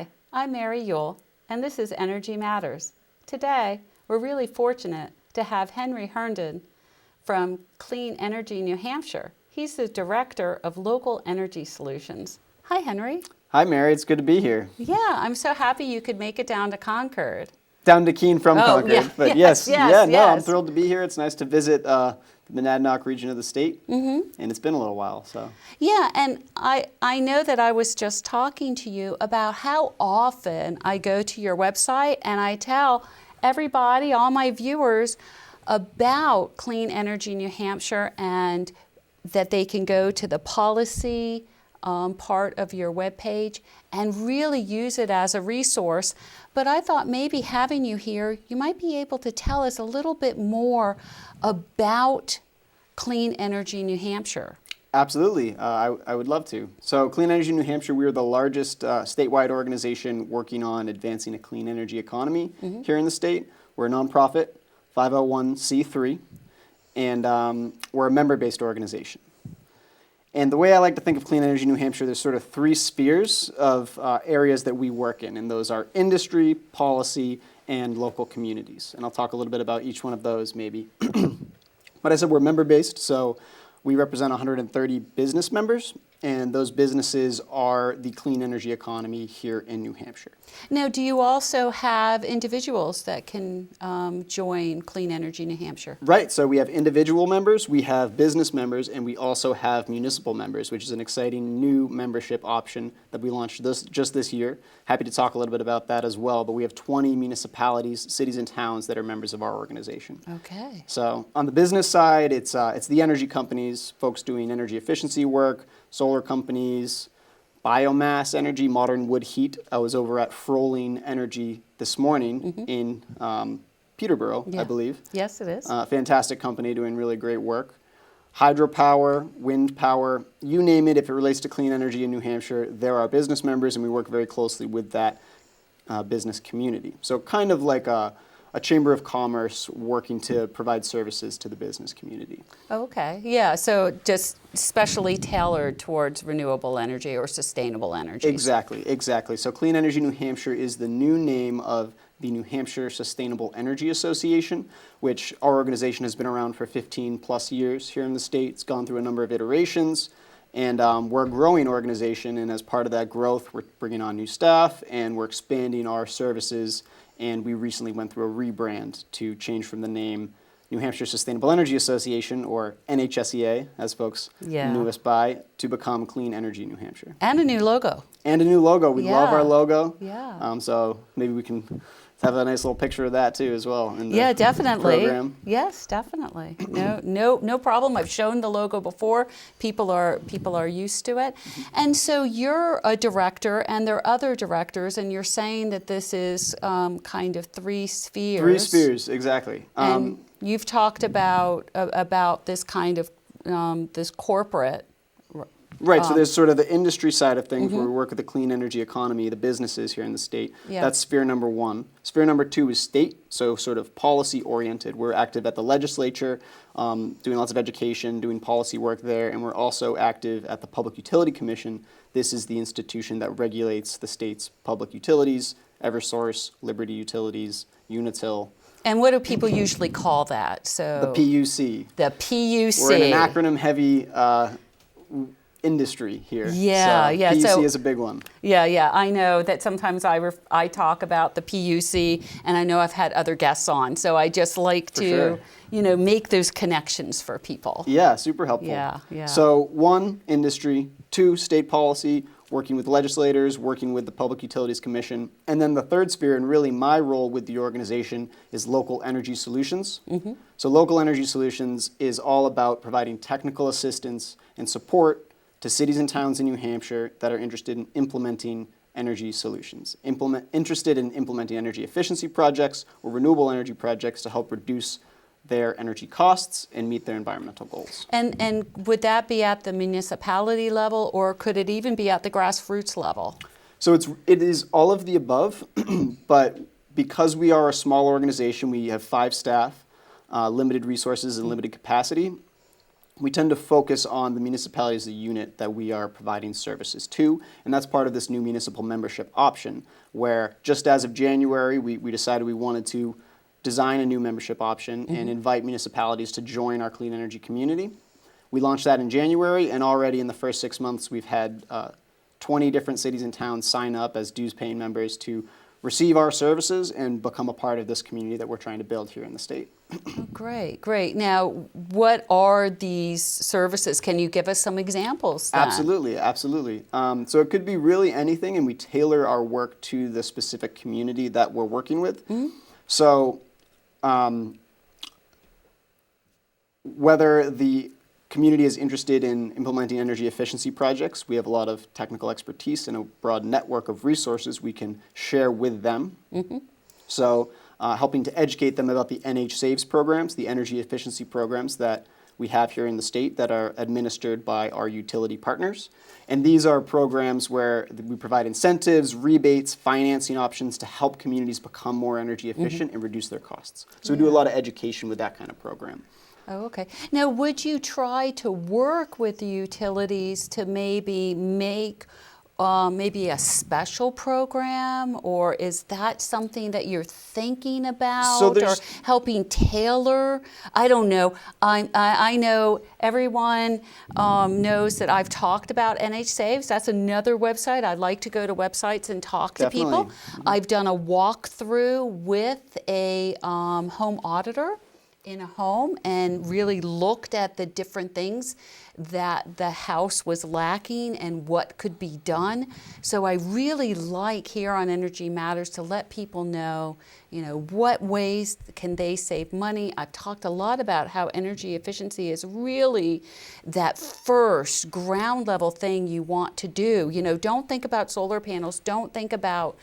Hi, I'm Mary Yule, and this is Energy Matters. Today, we're really fortunate to have Henry Herndon from Clean Energy New Hampshire. He's the Director of Local Energy Solutions. Hi, Henry. Hi, Mary. It's good to be here. Yeah, I'm so happy you could make it down to Concord. Down to Keene from Concord. Yeah, But yes, I'm thrilled to be here. It's nice to visit the Monadnock region of the state, and it's been a little while. So Yeah, and I know that I was just talking to you about how often I go to your website and I tell everybody, all my viewers, about Clean Energy New Hampshire and that they can go to the policy part of your webpage and really use it as a resource. But I thought maybe having you here, you might be able to tell us a little bit more about Clean Energy New Hampshire. absolutely, I would love to. So Clean Energy New Hampshire, we are the largest statewide organization working on advancing a clean energy economy here in the state. We're a nonprofit, 501c3, and we're a member-based organization. And the way I like to think of Clean Energy New Hampshire, there's sort of three spheres of areas that we work in, and those are industry, policy, and local communities. And I'll talk a little bit about each one of those maybe. But I said we're member-based, so we represent 130 business members, and those businesses are the clean energy economy here in New Hampshire. Now, do you also have individuals that can join Clean Energy New Hampshire? Right, so we have individual members, we have business members, and we also have municipal members, which is an exciting new membership option that we launched just this year. Happy to talk a little bit about that as well, but we have 20 municipalities, cities, and towns that are members of our organization. Okay. So on the business side, it's the energy companies, folks doing energy efficiency work, solar companies, biomass energy, modern wood heat. I was over at Froling Energy this morning in Peterborough, I believe. Yes, it is. Fantastic company doing really great work. Hydropower, wind power, you name it, if it relates to clean energy in New Hampshire, they're our business members, and we work very closely with that business community. So kind of like a chamber of commerce working to provide services to the business community. Okay, yeah, so just specially tailored towards renewable energy or sustainable energy. Exactly. So Clean Energy New Hampshire is the new name of the New Hampshire Sustainable Energy Association, which our organization has been around for 15 plus years here in the state. It's gone through a number of iterations, and we're a growing organization, and as part of that growth, we're bringing on new staff, and we're expanding our services. And we recently went through a rebrand to change from the name New Hampshire Sustainable Energy Association, or NHSEA, as folks knew us by, to become Clean Energy New Hampshire. And a new logo. We love our logo. Yeah. So maybe we can have a nice little picture of that too as well in the definitely. program. Yes, definitely. No problem. I've shown the logo before. People are used to it. And so you're a director, and there are other directors, and you're saying that this is kind of three spheres. Three spheres, exactly. And you've talked about this kind of this corporate. Right, so there's sort of the industry side of things where we work with the clean energy economy, the businesses here in the state. Yeah. That's sphere number one. Sphere number two is state, so sort of policy oriented. We're active at the legislature, doing lots of education, doing policy work there, and we're also active at the Public Utility Commission. This is the institution that regulates the state's public utilities, Eversource, Liberty Utilities, Unitil. And what do people usually call that? So The PUC. The PUC. We're in an acronym-heavy industry here. Yeah. PUC is a big one. Yeah. I know that sometimes I talk about the PUC, and I know I've had other guests on, so I just like to, make those connections for people. Yeah, super helpful. Yeah. So one, industry, two, state policy, working with legislators, working with the Public Utilities Commission, and then the third sphere, and really my role with the organization, is local energy solutions. So local energy solutions is all about providing technical assistance and support to cities and towns in New Hampshire that are interested in implementing energy solutions, interested in implementing energy efficiency projects or renewable energy projects to help reduce their energy costs and meet their environmental goals. And would that be at the municipality level, or could it even be at the grassroots level? So it is all of the above, but because we are a small organization, we have 5 staff, limited resources and limited capacity. we tend to focus on the municipality as the unit that we are providing services to, and that's part of this new municipal membership option, where just as of January, we decided we wanted to design a new membership option and invite municipalities to join our clean energy community. We launched that in January, and already in the first 6 months, we've had 20 different cities and towns sign up as dues-paying members to receive our services and become a part of this community that we're trying to build here in the state. Oh, great, great. Now, what are these services? Can you give us some examples then? Absolutely, absolutely. So it could be really anything, and we tailor our work to the specific community that we're working with. So whether the community is interested in implementing energy efficiency projects, we have a lot of technical expertise and a broad network of resources we can share with them. So helping to educate them about the NH Saves programs, the energy efficiency programs that we have here in the state that are administered by our utility partners. And these are programs where we provide incentives, rebates, financing options to help communities become more energy efficient and reduce their costs. So we do a lot of education with that kind of program. Oh, okay. Now, would you try to work with the utilities to maybe make maybe a special program, or is that something that you're thinking about, or helping tailor? I don't know. I know everyone knows that I've talked about NH Saves. That's another website. I'd like to go to websites and talk to people. I've done a walkthrough with a home auditor in a home and really looked at the different things that the house was lacking and what could be done. So I really like here on Energy Matters to let people know, what ways can they save money. I've talked a lot about how energy efficiency is really that first ground level thing you want to do. Don't think about solar panels, don't think about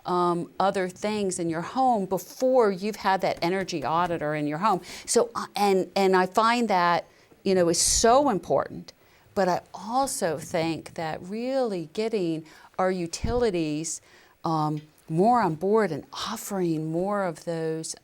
other things in your home before you've had that energy auditor in your home. So, and I find that, is so important. But I also think that really getting our utilities more on board and offering more of those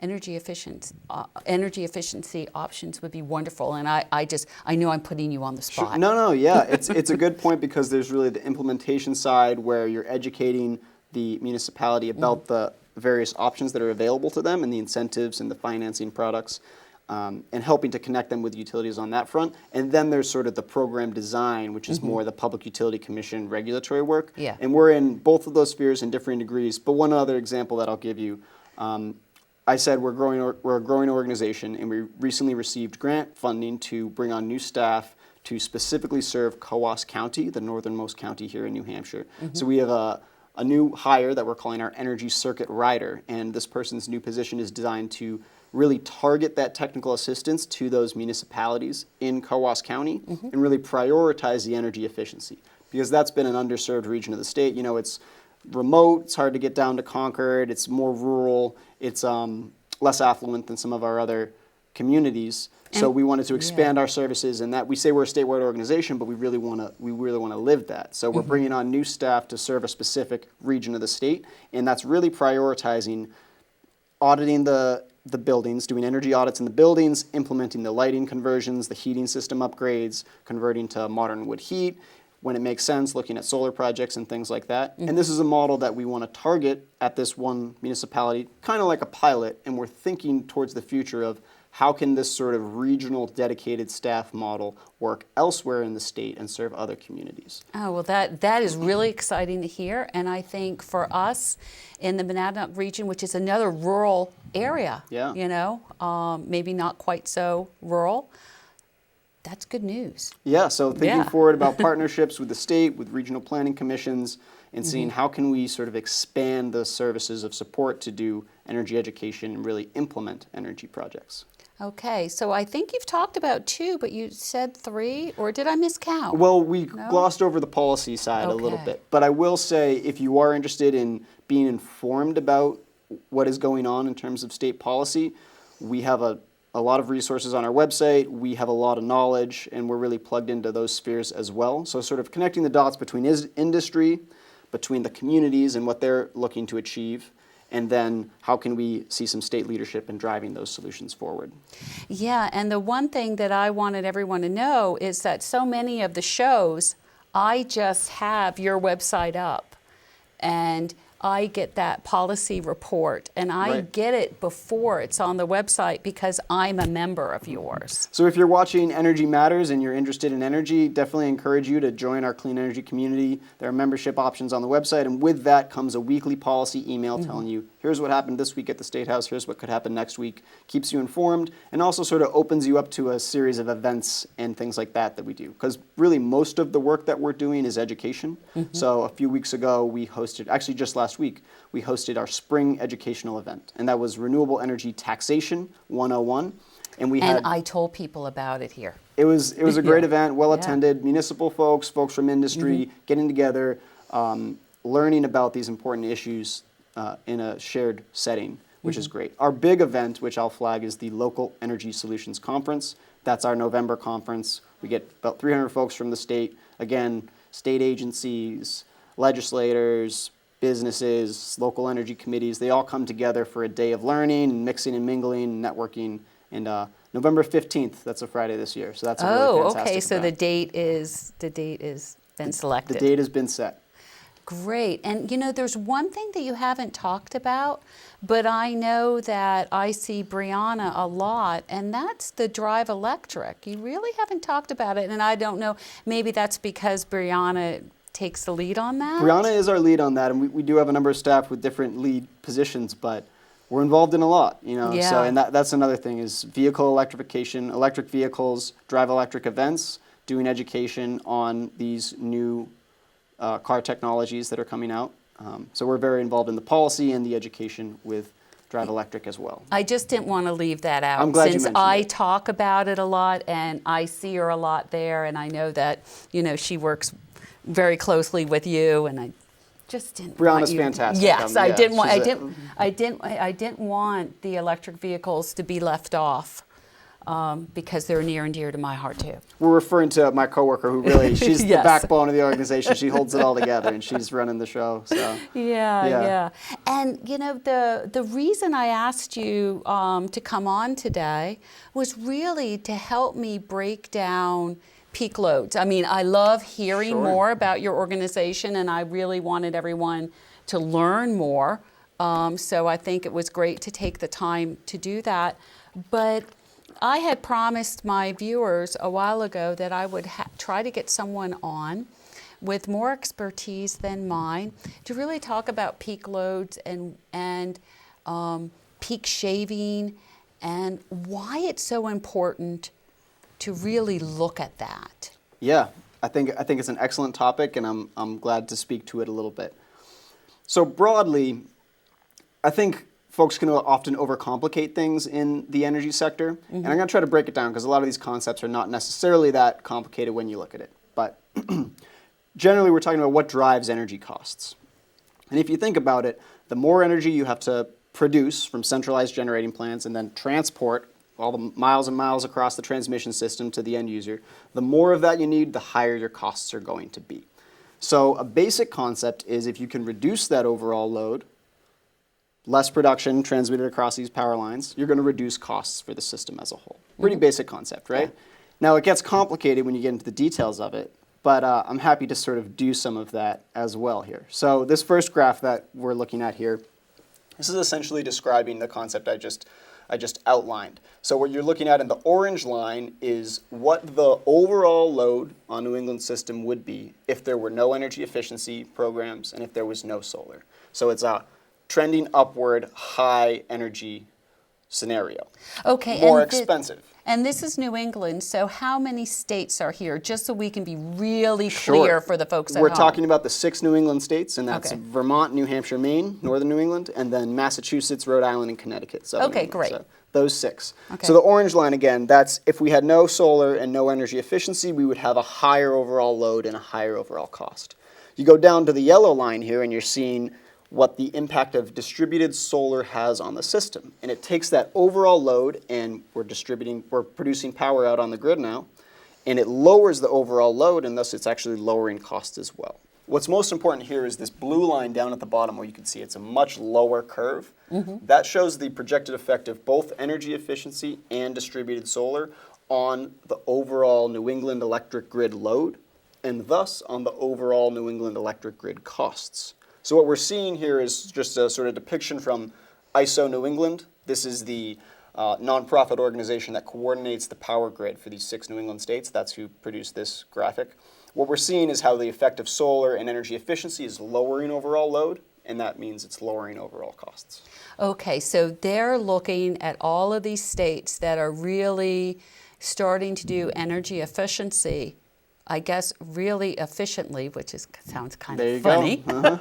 energy efficiency options would be wonderful. And I know I'm putting you on the spot. Sure. No, yeah, it's a good point, because there's really the implementation side where you're educating the municipality about the various options that are available to them and the incentives and the financing products, and helping to connect them with utilities on that front. And then there's sort of the program design, which is more the Public Utility Commission regulatory work. Yeah. And we're in both of those spheres in differing degrees. But one other example that I'll give you, I said we're a growing organization, and we recently received grant funding to bring on new staff to specifically serve Coos County, the northernmost county here in New Hampshire. So we have a new hire that we're calling our Energy Circuit Rider, and this person's new position is designed to really target that technical assistance to those municipalities in Coos County and really prioritize the energy efficiency, because that's been an underserved region of the state. It's remote, it's hard to get down to Concord, it's more rural, it's less affluent than some of our other communities. So we wanted to expand our services, and that we say we're a statewide organization, but we really want to live that. So we're bringing on new staff to serve a specific region of the state, and that's really prioritizing auditing the buildings, doing energy audits in the buildings, implementing the lighting conversions, the heating system upgrades, converting to modern wood heat, when it makes sense, looking at solar projects and things like that. And this is a model that we want to target at this one municipality, kind of like a pilot, and we're thinking towards the future of how can this sort of regional dedicated staff model work elsewhere in the state and serve other communities? Oh, well, that is really exciting to hear. And I think for us in the Monadnock region, which is another rural area, maybe not quite so rural, that's good news. Yeah, so thinking forward about partnerships with the state, with regional planning commissions, and seeing how can we sort of expand the services of support to do energy education and really implement energy projects. Okay, so I think you've talked about 2, but you said 3, or did I miscount? Well, we glossed over the policy side a little bit, but I will say if you are interested in being informed about what is going on in terms of state policy, we have a lot of resources on our website, we have a lot of knowledge, and we're really plugged into those spheres as well. So sort of connecting the dots between industry, between the communities and what they're looking to achieve, and then how can we see some state leadership in driving those solutions forward? Yeah, and the one thing that I wanted everyone to know is that so many of the shows, I just have your website up, and I get that policy report, and I Right. get it before it's on the website because I'm a member of yours. So if you're watching Energy Matters and you're interested in energy, definitely encourage you to join our clean energy community. There are membership options on the website, and with that comes a weekly policy email telling you, here's what happened this week at the State House, here's what could happen next week, keeps you informed, and also sort of opens you up to a series of events and things like that that we do. Because really most of the work that we're doing is education. So a few weeks ago we hosted, actually just last week, we hosted our spring educational event, and that was Renewable Energy Taxation 101. And we had, I told people about it here. it was a great Yeah. event, well Yeah. attended, municipal folks from industry, getting together, learning about these important issues in a shared setting, which is great. Our big event, which I'll flag, is the Local Energy Solutions Conference. That's our November conference. We get about 300 folks from the state. Again, state agencies, legislators, businesses, local energy committees, they all come together for a day of learning and mixing and mingling and networking. And November 15th, that's a Friday this year. So that's a really fantastic Okay, so the event. date is been selected. The date has been set. Great. And you know, there's one thing that you haven't talked about, but I know that I see Brianna a lot, and that's the Drive Electric. You really haven't talked about it, and I don't know, maybe that's because Brianna takes the lead on that? Brianna is our lead on that, and we do have a number of staff with different lead positions, but we're involved in a lot, you know. Yeah. So, and that's another thing is vehicle electrification, electric vehicles, Drive Electric events, doing education on these new car technologies that are coming out. So we're very involved in the policy and the education with Drive Electric as well. I just didn't want to leave that out. I'm glad you since mentioned I it. talk about it a lot, and I see her a lot there, and I know that, you know, she works very closely with you, and I just didn't want Brianna's you. fantastic. Yes, I Yeah, didn't want. she's I didn't want the electric vehicles to be left off, because they're near and dear to my heart too. We're referring to my coworker who really, she's Yes. the backbone of the organization. She holds it all together, and she's running the show. So. Yeah, Yeah. yeah. And you know, the reason I asked you to come on today was really to help me break down peak loads. I mean, I love hearing Sure. more about your organization, and I really wanted everyone to learn more. So I think it was great to take the time to do that. But I had promised my viewers a while ago that I would try to get someone on with more expertise than mine to really talk about peak loads and peak shaving and why it's so important to really look at that. Yeah, I think it's an excellent topic, and I'm glad to speak to it a little bit. So broadly, I think folks can often overcomplicate things in the energy sector, and I'm going to try to break it down because a lot of these concepts are not necessarily that complicated when you look at it. But generally, we're talking about what drives energy costs. And if you think about it, the more energy you have to produce from centralized generating plants and then transport all the miles and miles across the transmission system to the end user, the more of that you need, the higher your costs are going to be. So a basic concept is if you can reduce that overall load, less production transmitted across these power lines, you're going to reduce costs for the system as a whole. Pretty basic concept, right? Yeah. Now it gets complicated when you get into the details of it, but I'm happy to sort of do some of that as well here. So this first graph that we're looking at here, this is essentially describing the concept I just outlined. So what you're looking at in the orange line is what the overall load on New England's system would be if there were no energy efficiency programs and if there was no solar. So it's a trending upward high energy scenario. Okay. More and expensive. And this is New England, so how many states are here, just so we can be really Sure. clear for the folks at We're home? talking about the 6 New England states, and that's Okay. Vermont, New Hampshire, Maine, northern New England, and then Massachusetts, Rhode Island, and Connecticut. Southern Okay, England. great. So those 6. Okay. So the orange line, again, that's if we had no solar and no energy efficiency, we would have a higher overall load and a higher overall cost. You go down to the yellow line here, and you're seeing what the impact of distributed solar has on the system. And it takes that overall load, and we're producing power out on the grid now, and it lowers the overall load, and thus it's actually lowering costs as well. What's most important here is this blue line down at the bottom where you can see it's a much lower curve. That shows the projected effect of both energy efficiency and distributed solar on the overall New England electric grid load, and thus on the overall New England electric grid costs. So what we're seeing here is just a sort of depiction from ISO New England. This is the nonprofit organization that coordinates the power grid for these 6 New England states. That's who produced this graphic. What we're seeing is how the effect of solar and energy efficiency is lowering overall load, and that means it's lowering overall costs. Okay, so they're looking at all of these states that are really starting to do energy efficiency, I guess really efficiently, which sounds kind of funny. Go.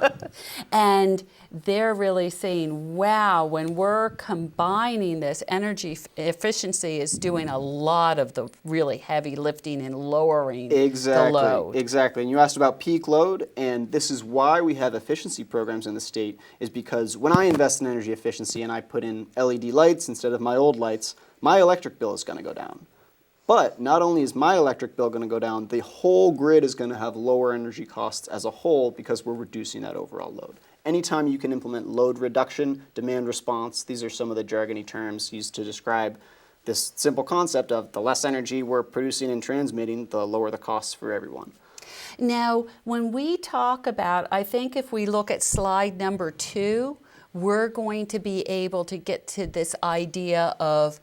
And they're really saying, wow, when we're combining this, energy efficiency is doing a lot of the really heavy lifting and lowering the load. Exactly. And you asked about peak load, and this is why we have efficiency programs in the state, is because when I invest in energy efficiency and I put in LED lights instead of my old lights, my electric bill is going to go down. But not only is my electric bill going to go down, the whole grid is going to have lower energy costs as a whole because we're reducing that overall load. Anytime you can implement load reduction, demand response, these are some of the jargony terms used to describe this simple concept of the less energy we're producing and transmitting, the lower the costs for everyone. Now, when we talk about, I think if we look at slide number 2, we're going to be able to get to this idea of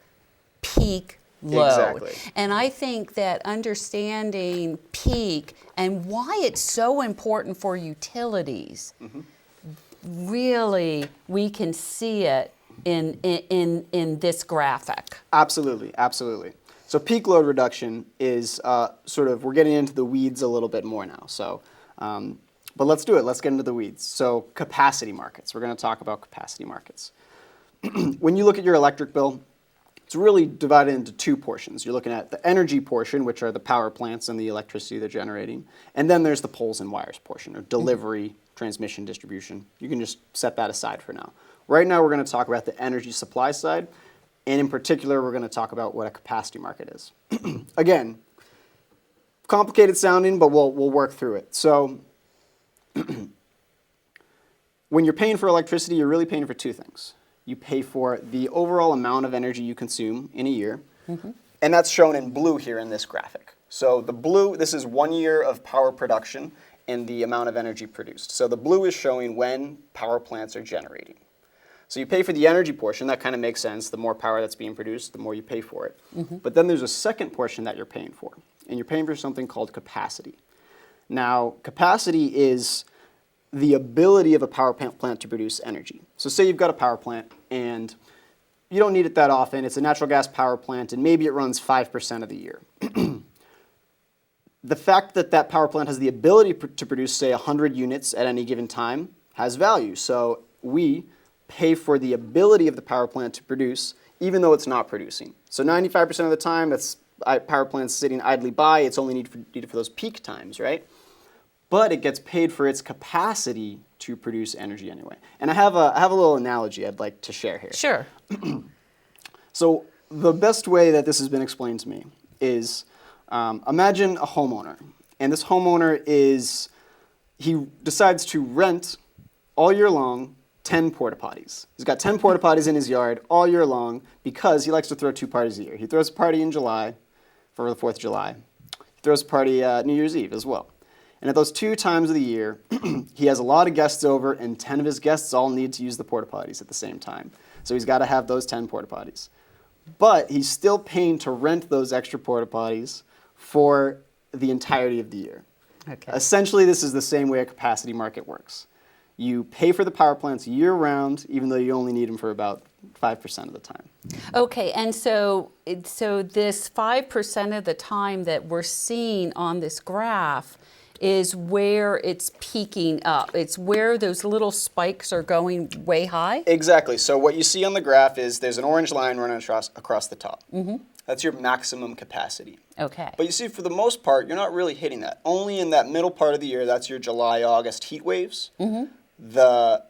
peak load. Exactly. And I think that understanding peak and why it's so important for utilities, really we can see it in this graphic. Absolutely, absolutely. So peak load reduction is we're getting into the weeds a little bit more now. So, but let's do it. Let's get into the weeds. So capacity markets. We're going to talk about capacity markets. When you look at your electric bill, it's really divided into 2 portions. You're looking at the energy portion, which are the power plants and the electricity they're generating. And then there's the poles and wires portion, or delivery, transmission, distribution. You can just set that aside for now. Right now, we're going to talk about the energy supply side. And in particular, we're going to talk about what a capacity market is. Again, complicated sounding, but we'll work through it. So when you're paying for electricity, you're really paying for 2 things. You pay for the overall amount of energy you consume in a year, and that's shown in blue here in this graphic. So the blue, this is 1 year of power production and the amount of energy produced. So the blue is showing when power plants are generating. So you pay for the energy portion. That kind of makes sense. The more power that's being produced, the more you pay for it. But then there's a second portion that you're paying for, and you're paying for something called capacity. Now, capacity is the ability of a power plant to produce energy. So say you've got a power plant and you don't need it that often. It's a natural gas power plant and maybe it runs 5% of the year. The fact that that power plant has the ability to produce, say, 100 units at any given time has value. So we pay for the ability of the power plant to produce even though it's not producing. So 95% of the time, that's power plant's sitting idly by. It's only needed for those peak times, right? But it gets paid for its capacity to produce energy anyway. And I have a little analogy I'd like to share here. Sure. So the best way that this has been explained to me is imagine a homeowner. And this homeowner he decides to rent all year long 10 porta potties. He's got 10 porta potties in his yard all year long because he likes to throw 2 parties a year. He throws a party in July for the 4th of July. He throws a party New Year's Eve as well. And at those 2 times of the year, he has a lot of guests over, and 10 of his guests all need to use the porta potties at the same time. So he's got to have those 10 porta potties. But he's still paying to rent those extra porta potties for the entirety of the year. Okay. Essentially, this is the same way a capacity market works. You pay for the power plants year-round, even though you only need them for about 5% of the time. Okay, and so this 5% of the time that we're seeing on this graph is where it's peaking up. It's where those little spikes are going way high? Exactly. So what you see on the graph is there's an orange line running across the top. That's your maximum capacity. Okay. But you see, for the most part, you're not really hitting that. Only in that middle part of the year, that's your July, August heat waves, the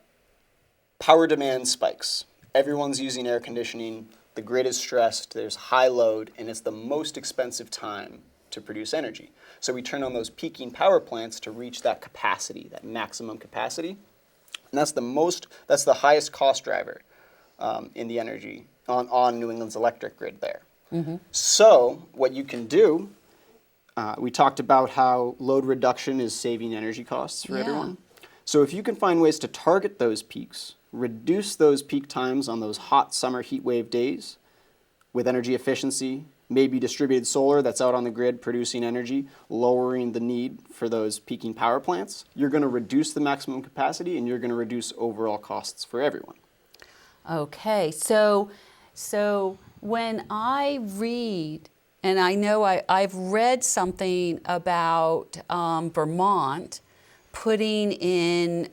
power demand spikes. Everyone's using air conditioning. The grid is stressed. There's high load, and it's the most expensive time to produce energy. So we turn on those peaking power plants to reach that capacity, that maximum capacity. And that's the highest cost driver in the energy on New England's electric grid there. So what you can do, we talked about how load reduction is saving energy costs for everyone. So if you can find ways to target those peaks, reduce those peak times on those hot summer heat wave days with energy efficiency, maybe distributed solar that's out on the grid producing energy, lowering the need for those peaking power plants, you're going to reduce the maximum capacity and you're going to reduce overall costs for everyone. Okay, so when I read, and I know I've read something about Vermont putting in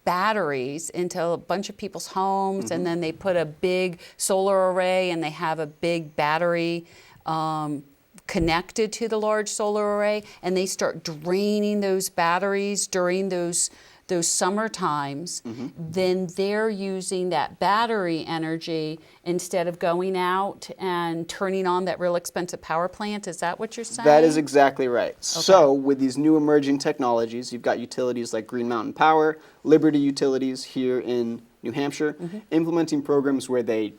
batteries into a bunch of people's homes, and then they put a big solar array and they have a big battery connected to the large solar array, and they start draining those batteries during those summer times. Then they're using that battery energy instead of going out and turning on that real expensive power plant. Is that what you're saying? That is exactly right. Okay. So with these new emerging technologies, you've got utilities like Green Mountain Power, Liberty Utilities here in New Hampshire, implementing programs where they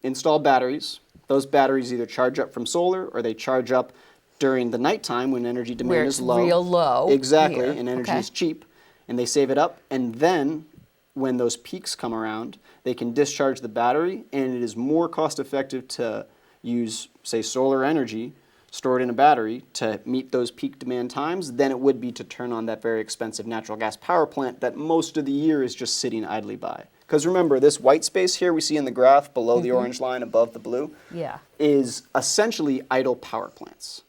install batteries. Those batteries either charge up from solar or they charge up during the nighttime when energy demand is low. Real low. Exactly, here. and energy is cheap. And they save it up, and then when those peaks come around, they can discharge the battery, and it is more cost effective to use, say, solar energy stored in a battery to meet those peak demand times than it would be to turn on that very expensive natural gas power plant that most of the year is just sitting idly by. Because remember, this white space here we see in the graph below the orange line above the blue is essentially idle power plants.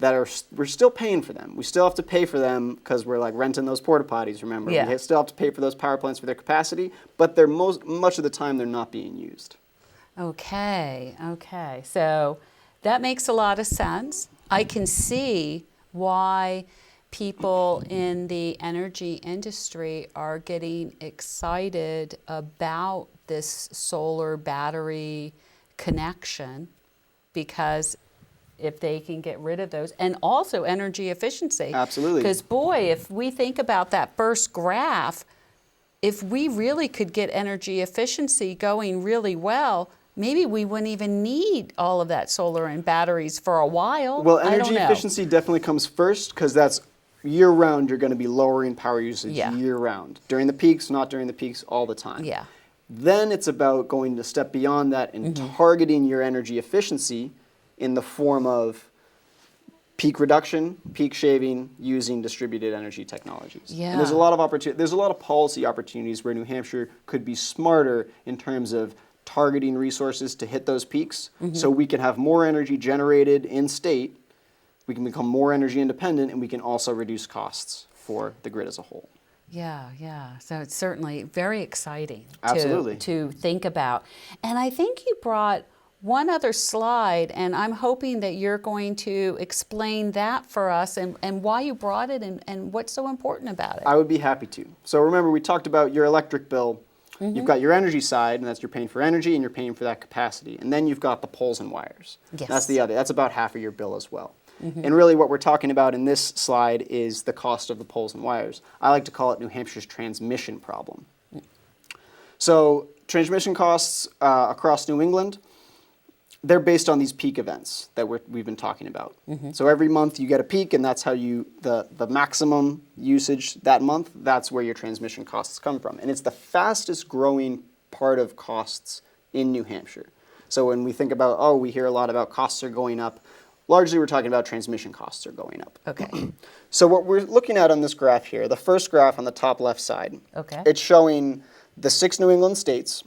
We're still paying for them. We still have to pay for them because we're like renting those porta potties, remember? We still have to pay for those power plants for their capacity, but they're much of the time they're not being used. Okay. So that makes a lot of sense. I can see why people in the energy industry are getting excited about this solar battery connection, because if they can get rid of those, and also energy efficiency. Absolutely. Because boy, if we think about that first graph, if we really could get energy efficiency going really well, maybe we wouldn't even need all of that solar and batteries for a while. Well, energy efficiency definitely comes first, because that's year-round you're going to be lowering power usage year-round. During the peaks, not during the peaks, all the time. Then it's about going a step beyond that and targeting your energy efficiency in the form of peak reduction, peak shaving, using distributed energy technologies. And there's a lot of there's a lot of policy opportunities where New Hampshire could be smarter in terms of targeting resources to hit those peaks, so we can have more energy generated in state, we can become more energy independent, and we can also reduce costs for the grid as a whole. So it's certainly very exciting to think about. And I think you brought one other slide, and I'm hoping that you're going to explain that for us and why you brought it and what's so important about it. I would be happy to. So remember, we talked about your electric bill. You've got your energy side, and that's you're paying for energy and you're paying for that capacity. And then you've got the poles and wires. That's the other. That's about half of your bill as well. And really what we're talking about in this slide is the cost of the poles and wires. I like to call it New Hampshire's transmission problem. So transmission costs across New England, they're based on these peak events that we've been talking about. So every month you get a peak, and that's how the maximum usage that month, that's where your transmission costs come from. And it's the fastest growing part of costs in New Hampshire. So when we think about, we hear a lot about costs are going up, largely we're talking about transmission costs are going up. So what we're looking at on this graph here, the first graph on the top left side, it's showing the 6 New England states.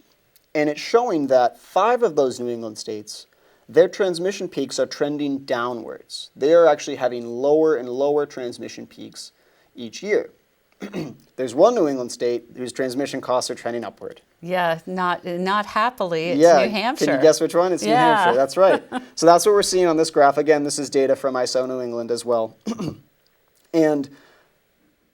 And it's showing that 5 of those New England states, their transmission peaks are trending downwards. They are actually having lower and lower transmission peaks each year. There's one New England state whose transmission costs are trending upward. Not happily. It's New Hampshire. Can you guess which one? It's New Hampshire. That's right. So that's what we're seeing on this graph. Again, this is data from ISO New England as well. And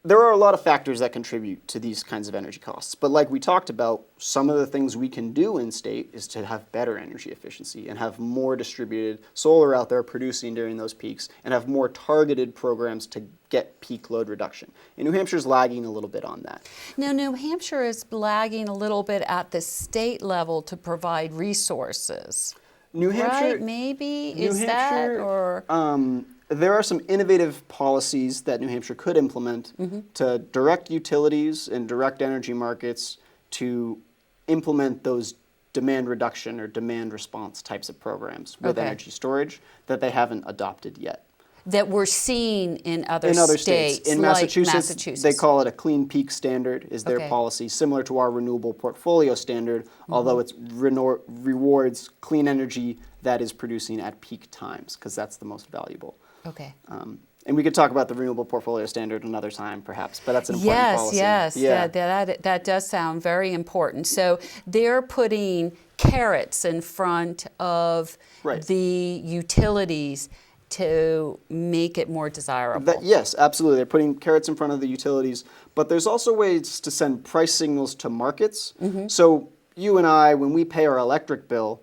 there are a lot of factors that contribute to these kinds of energy costs. But like we talked about, some of the things we can do in state is to have better energy efficiency and have more distributed solar out there producing during those peaks and have more targeted programs to get peak load reduction. And New Hampshire's lagging a little bit on that. Now, New Hampshire is lagging a little bit at the state level to provide resources. New Hampshire, right? Maybe New is Hampshire, that or there are some innovative policies that New Hampshire could implement to direct utilities and direct energy markets to implement those demand reduction or demand response types of programs with energy storage that they haven't adopted yet. that we're seeing in other states. In like Massachusetts, they call it a clean peak standard is their policy, similar to our renewable portfolio standard, although it rewards clean energy that is producing at peak times, because that's the most valuable. Okay. And we could talk about the renewable portfolio standard another time, perhaps, but that's an important policy. Yes, that does sound very important. So they're putting carrots in front of the utilities to make it more desirable. Yes, absolutely. They're putting carrots in front of the utilities, but there's also ways to send price signals to markets. So you and I, when we pay our electric bill,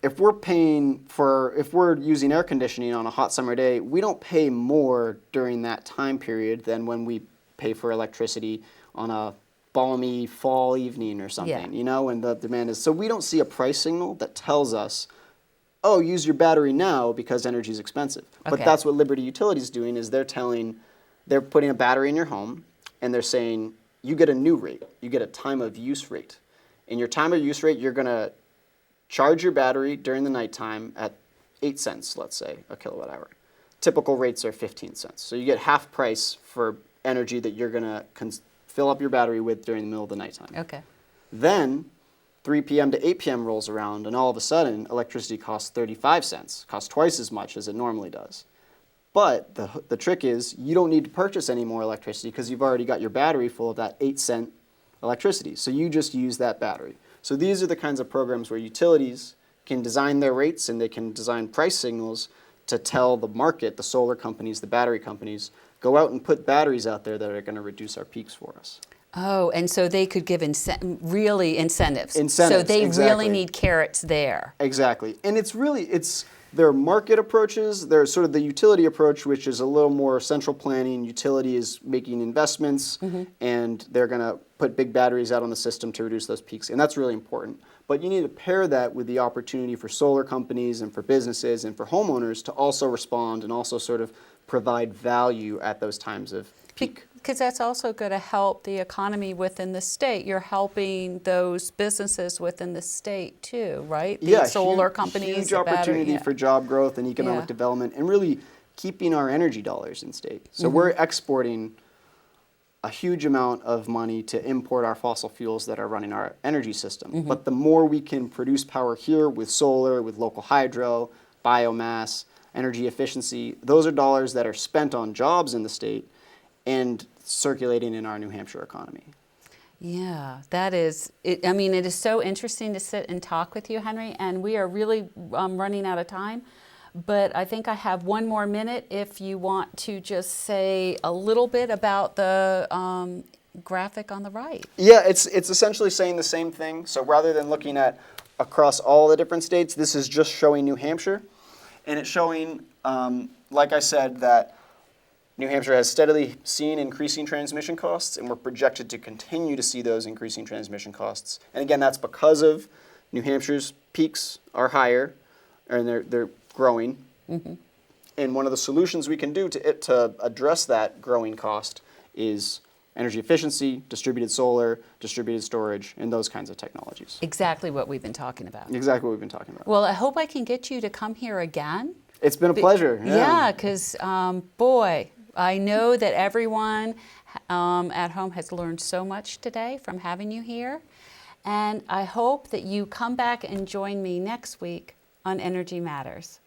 if we're using air conditioning on a hot summer day, we don't pay more during that time period than when we pay for electricity on a balmy fall evening or something, you know, when the demand is. So we don't see a price signal that tells us, oh, use your battery now because energy is expensive. But that's what Liberty Utilities is doing, is they're putting a battery in your home and they're saying, you get a new rate, you get a time of use rate. In your time of use rate, you're gonna charge your battery during the nighttime at 8 cents, let's say, a kilowatt hour. Typical rates are 15 cents. So you get half price for energy that you're going to fill up your battery with during the middle of the nighttime. Okay. Then 3 p.m. to 8 p.m. rolls around, and all of a sudden, electricity costs 35 cents, costs twice as much as it normally does. But the trick is, you don't need to purchase any more electricity because you've already got your battery full of that 8-cent electricity. So you just use that battery. So these are the kinds of programs where utilities can design their rates and they can design price signals to tell the market, the solar companies, the battery companies, go out and put batteries out there that are going to reduce our peaks for us. Oh, and so they could give really incentives. Incentives, so they really need carrots there. Exactly. And there are market approaches. There's sort of the utility approach, which is a little more central planning. Utility is making investments, and they're going to put big batteries out on the system to reduce those peaks, and that's really important. But you need to pair that with the opportunity for solar companies and for businesses and for homeowners to also respond and also sort of provide value at those times of peak. Because that's also going to help the economy within the state. You're helping those businesses within the state too, right? The solar companies, huge opportunity for job growth and economic development, and really keeping our energy dollars in state. So we're exporting a huge amount of money to import our fossil fuels that are running our energy system. But the more we can produce power here with solar, with local hydro, biomass, energy efficiency, those are dollars that are spent on jobs in the state and circulating in our New Hampshire economy. Yeah, that is, it is so interesting to sit and talk with you, Henry, and we are really running out of time. But I think I have one more minute if you want to just say a little bit about the graphic on the right. Yeah, it's essentially saying the same thing. So rather than looking at across all the different states, this is just showing New Hampshire. And it's showing, like I said, that New Hampshire has steadily seen increasing transmission costs, and we're projected to continue to see those increasing transmission costs. And again, that's because of New Hampshire's peaks are higher, and they're growing. And one of the solutions we can do to address that growing cost is energy efficiency, distributed solar, distributed storage, and those kinds of technologies. Exactly what we've been talking about. Exactly what we've been talking about. Well, I hope I can get you to come here again. It's been a pleasure. Yeah, because, boy, I know that everyone at home has learned so much today from having you here. And I hope that you come back and join me next week on Energy Matters.